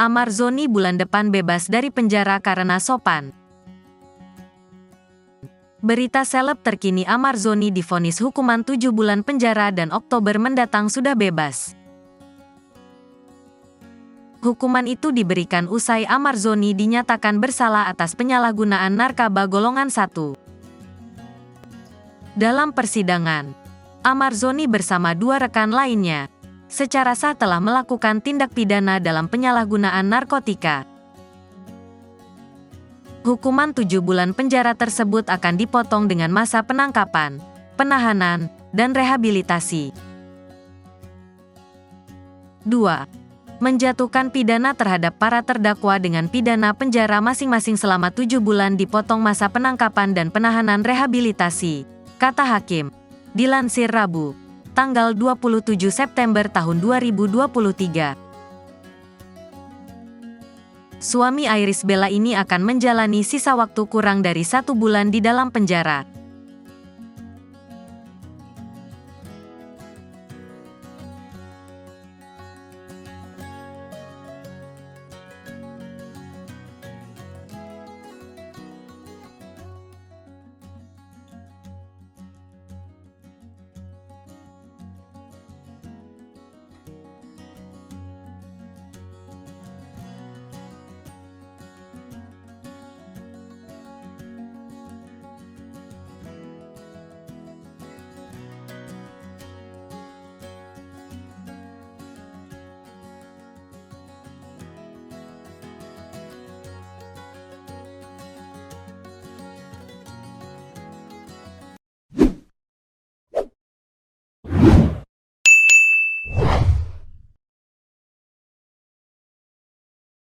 Amarzoni bulan depan bebas dari penjara karena sopan. Berita seleb terkini: Amarzoni divonis hukuman 7 bulan penjara dan Oktober mendatang sudah bebas. Hukuman itu diberikan usai Amarzoni dinyatakan bersalah atas penyalahgunaan narkoba golongan 1. Dalam persidangan, Amarzoni bersama 2 rekan lainnya secara sah telah melakukan tindak pidana dalam penyalahgunaan narkotika. Hukuman 7 bulan penjara tersebut akan dipotong dengan masa penangkapan, penahanan, dan rehabilitasi. 2. Menjatuhkan pidana terhadap para terdakwa dengan pidana penjara masing-masing selama 7 bulan dipotong masa penangkapan dan penahanan rehabilitasi, kata hakim. Dilansir Rabu, tanggal 27 September tahun 2023. Suami Irish Bella ini akan menjalani sisa waktu kurang dari 1 bulan di dalam penjara.